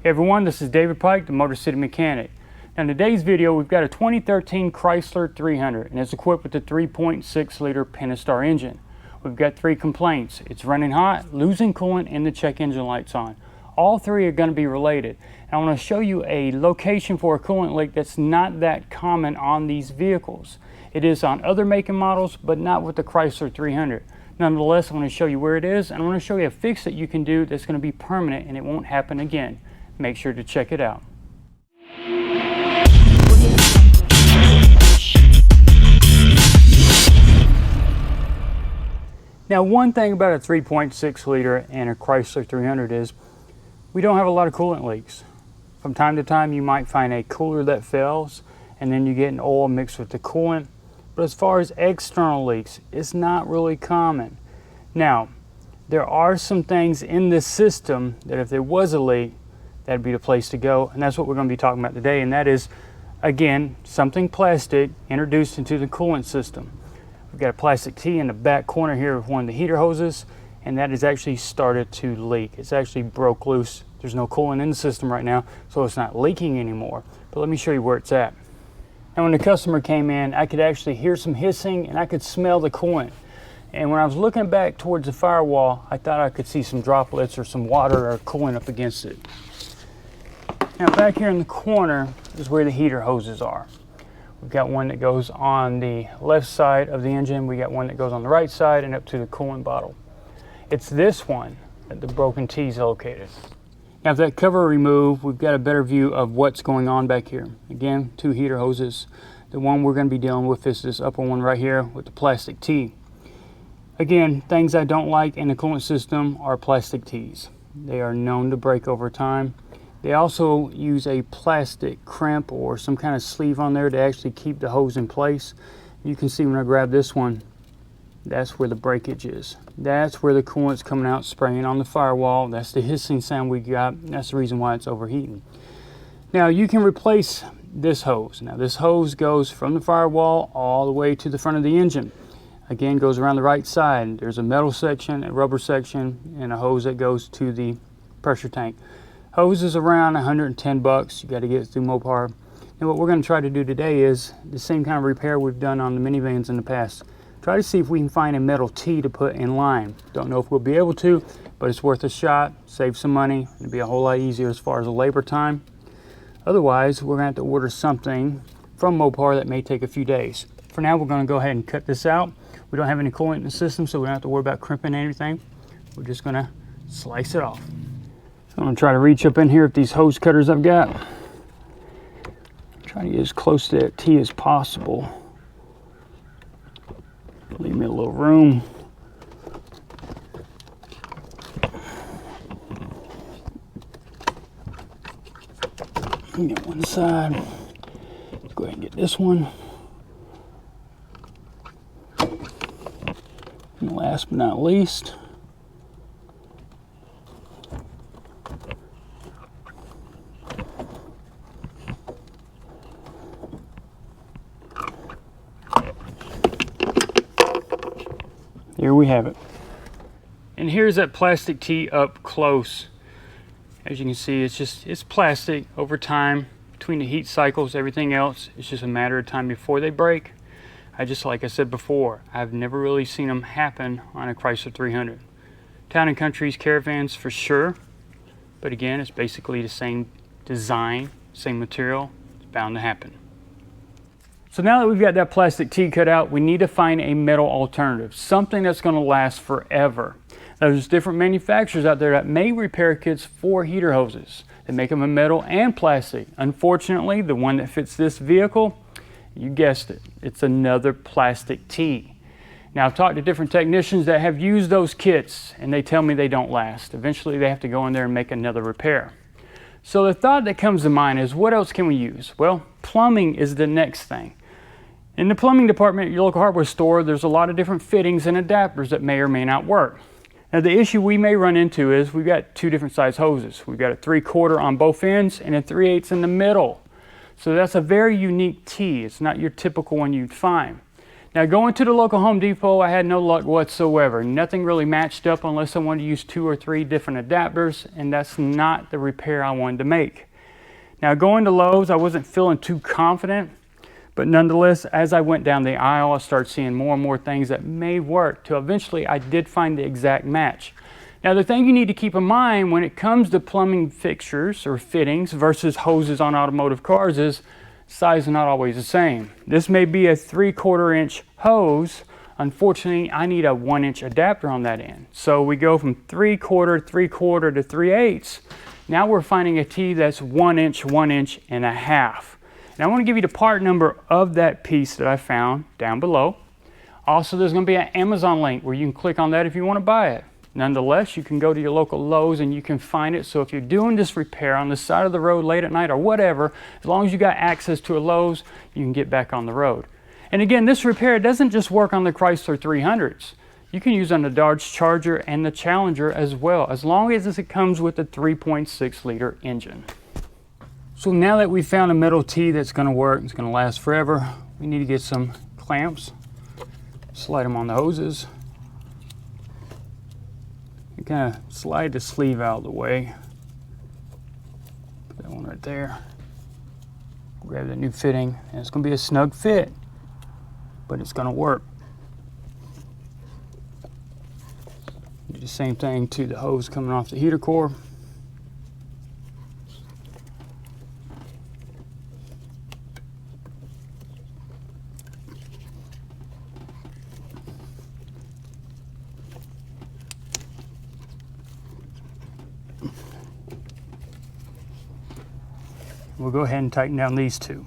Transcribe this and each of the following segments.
Hey everyone, this is David Pike, the MotorCity mechanic. Now in today's video, we've got a 2013 Chrysler 300 and it's equipped with a 3.6 liter Pentastar engine. We've got 3 complaints. It's running hot, losing coolant, and the check engine light's on. All 3 are going to be related. And I want to show you a location for a coolant leak that's not that common on these vehicles. It is on other make and models, but not with the Chrysler 300. Nonetheless, I want to show you where it is, and I want to show you a fix that you can do that's going to be permanent and it won't happen again. Make sure to check it out. Now, one thing about a 3.6 liter and a Chrysler 300 is we don't have a lot of coolant leaks. From time to time, you might find a cooler that fails and then you get an oil mixed with the coolant. But as far as external leaks, it's not really common. Now, there are some things in this system that if there was a leak, that'd be the place to go, and that's what we're going to be talking about today, and that is, again, something plastic introduced into the coolant system. We've got a plastic T in the back corner here of one of the heater hoses, and that has actually started to leak. It's actually broke loose. There's no coolant in the system right now, so it's not leaking anymore. But let me show you where it's at. And when the customer came in, I could actually hear some hissing and I could smell the coolant. And when I was looking back towards the firewall, I thought I could see some droplets or some water or coolant up against it. Now back here in the corner is where the heater hoses are. We've got one that goes on the left side of the engine. We got one that goes on the right side and up to the coolant bottle. It's this one that the broken T is located. Now with that cover removed, we've got a better view of what's going on back here. Again, 2 heater hoses. The one we're going to be dealing with is this upper one right here with the plastic T. Again, things I don't like in the coolant system are plastic T's. They are known to break over time. They also use a plastic crimp or some kind of sleeve on there to actually keep the hose in place. You can see when I grab this one, that's where the breakage is. That's where the coolant's coming out, spraying on the firewall. That's the hissing sound we got. That's the reason why it's overheating. Now you can replace this hose. Now this hose goes from the firewall all the way to the front of the engine. Again, goes around the right side. There's a metal section, a rubber section, and a hose that goes to the pressure tank. Hose is around 110 bucks. You got to get it through Mopar. And what we're going to try to do today is the same kind of repair we've done on the minivans in the past. Try to see if we can find a metal T to put in line. Don't know if we'll be able to, but it's worth a shot. Save some money. It'll be a whole lot easier as far as the labor time. Otherwise, we're going to have to order something from Mopar that may take a few days. For now, we're going to go ahead and cut this out. We don't have any coolant in the system, so we don't have to worry about crimping anything. We're just going to slice it off. So I'm going to try to reach up in here with these hose cutters I've got. Try to get as close to that T as possible. Leave me a little room. Get one side. Let's go ahead and get this one. And last but not least, here we have it. And here's that plastic T up close. As you can see, it's plastic. Over time, between the heat cycles, everything else, it's just a matter of time before they break. Like I said before, I've never really seen them happen on a Chrysler 300. Town and countries, caravans for sure. But again, it's basically the same design, same material. It's bound to happen. So now that we've got that plastic T cut out, we need to find a metal alternative, something that's going to last forever. Now, there's different manufacturers out there that make repair kits for heater hoses. They make them in metal and plastic. Unfortunately, the one that fits this vehicle, you guessed it, it's another plastic T. Now, I've talked to different technicians that have used those kits and they tell me they don't last. Eventually, they have to go in there and make another repair. So the thought that comes to mind is, what else can we use? Well, plumbing is the next thing. In the plumbing department at your local hardware store, there's a lot of different fittings and adapters that may or may not work. Now the issue we may run into is we've got 2 different size hoses. We've got a 3/4 on both ends and a 3/8 in the middle. So that's a very unique T. It's not your typical one you'd find. Now going to the local Home Depot, I had no luck whatsoever. Nothing really matched up unless I wanted to use 2 or 3 different adapters, and that's not the repair I wanted to make. Now going to Lowe's, I wasn't feeling too confident, but nonetheless, as I went down the aisle, I started seeing more and more things that may work, till eventually I did find the exact match. Now the thing you need to keep in mind when it comes to plumbing fixtures or fittings versus hoses on automotive cars is size is not always the same. This may be a 3/4 inch hose. Unfortunately, I need a 1 inch adapter on that end. So we go from 3/4, 3/4 to 3/8. Now we're finding a T that's 1 inch, 1.5 inches. Now I want to give you the part number of that piece that I found down below. Also, there's going to be an Amazon link where you can click on that if you want to buy it. Nonetheless, you can go to your local Lowe's and you can find it. So if you're doing this repair on the side of the road late at night or whatever, as long as you got access to a Lowe's, you can get back on the road. And again, this repair doesn't just work on the Chrysler 300s. You can use on the Dodge Charger and the Challenger as well, as long as it comes with a 3.6 liter engine. So now that we've found a metal T that's going to work, it's going to last forever, we need to get some clamps, slide them on the hoses. You kind of slide the sleeve out of the way. Put that one right there. Grab the new fitting, and it's going to be a snug fit, but it's going to work. Do the same thing to the hose coming off the heater core. We'll go ahead and tighten down these 2.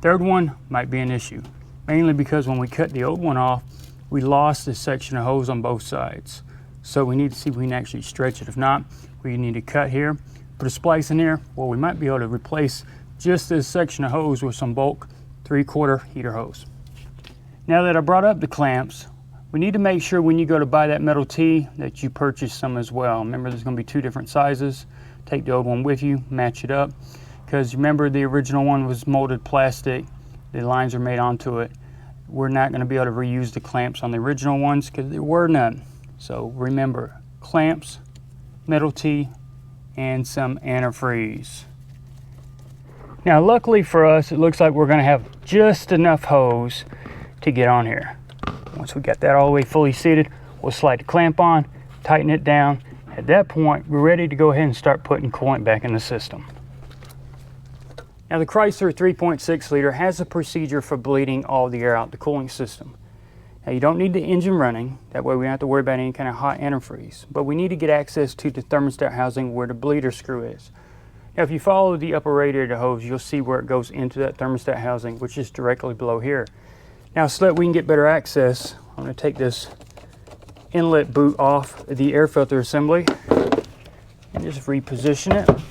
Third one might be an issue, mainly because when we cut the old one off, we lost this section of hose on both sides. So we need to see if we can actually stretch it. If not, we need to cut here, put a splice in here, well, we might be able to replace just this section of hose with some bulk 3/4 heater hose. Now that I brought up the clamps, we need to make sure when you go to buy that metal T that you purchase some as well. Remember, there's going to be 2 different sizes. Take the old one with you, match it up. Because remember, the original one was molded plastic, the lines are made onto it. We're not going to be able to reuse the clamps on the original ones because there were none. So remember, clamps, metal T, and some antifreeze. Now luckily for us, it looks like we're going to have just enough hose to get on here. Once we got that all the way fully seated, we'll slide the clamp on, tighten it down. At that point, we're ready to go ahead and start putting coolant back in the system. Now the Chrysler 3.6 liter has a procedure for bleeding all the air out the cooling system. Now you don't need the engine running, that way we don't have to worry about any kind of hot antifreeze, but we need to get access to the thermostat housing where the bleeder screw is. Now if you follow the upper radiator hose, you'll see where it goes into that thermostat housing, which is directly below here. Now so that we can get better access, I'm going to take this inlet boot off the air filter assembly and just reposition it.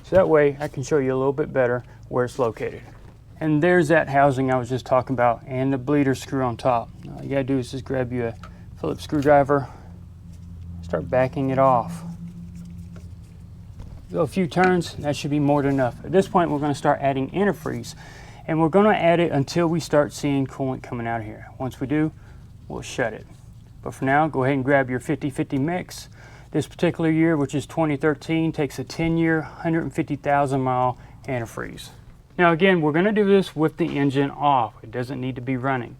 So that way I can show you a little bit better where it's located. And there's that housing I was just talking about and the bleeder screw on top. All you gotta do is just grab you a Phillips screwdriver, start backing it off. Go a few turns, that should be more than enough. At this point we're gonna start adding antifreeze, and we're gonna add it until we start seeing coolant coming out of here. Once we do, we'll shut it. But for now, go ahead and grab your 50-50 mix. This particular year, which is 2013, takes a 10-year, 150,000 mile antifreeze. Now again, we're gonna do this with the engine off. It doesn't need to be running.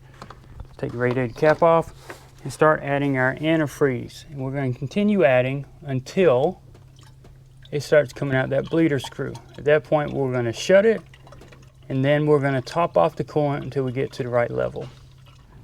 Take the radiator cap off and start adding our antifreeze. And we're gonna continue adding until it starts coming out that bleeder screw. At that point, we're gonna shut it, and then we're gonna top off the coolant until we get to the right level.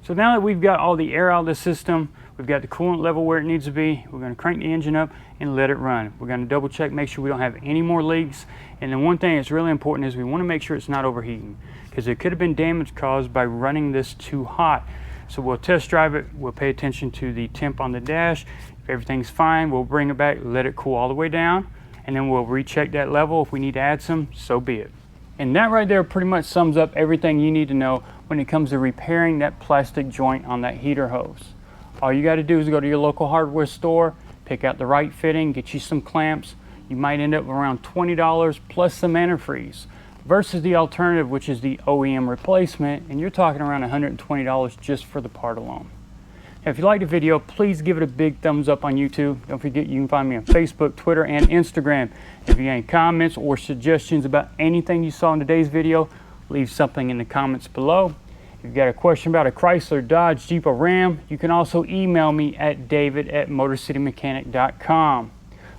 So now that we've got all the air out of the system, we've got the coolant level where it needs to be, we're going to crank the engine up and let it run. We're going to double check, make sure we don't have any more leaks. And then one thing that's really important is we want to make sure it's not overheating, because there could have been damage caused by running this too hot. So we'll test drive it, we'll pay attention to the temp on the dash. If everything's fine, we'll bring it back, let it cool all the way down, and then we'll recheck that level. If we need to add some, so be it. And that right there pretty much sums up everything you need to know when it comes to repairing that plastic joint on that heater hose. All you got to do is go to your local hardware store, pick out the right fitting, get you some clamps. You might end up around $20 plus some antifreeze. versus the alternative, which is the OEM replacement, and you're talking around $120 just for the part alone. Now, if you liked the video, please give it a big thumbs up on YouTube. Don't forget you can find me on Facebook, Twitter, and Instagram. If you have any comments or suggestions about anything you saw in today's video, leave something in the comments below. If you've got a question about a Chrysler, Dodge, Jeep, or Ram, you can also email me at david@motorcitymechanic.com.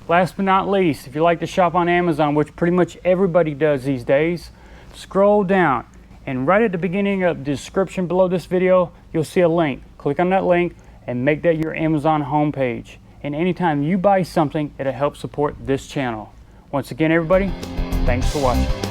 Last but not least, if you like to shop on Amazon, which pretty much everybody does these days, scroll down and right at the beginning of the description below this video, you'll see a link. Click on that link and make that your Amazon homepage. And anytime you buy something, it'll help support this channel. Once again, everybody, thanks for watching.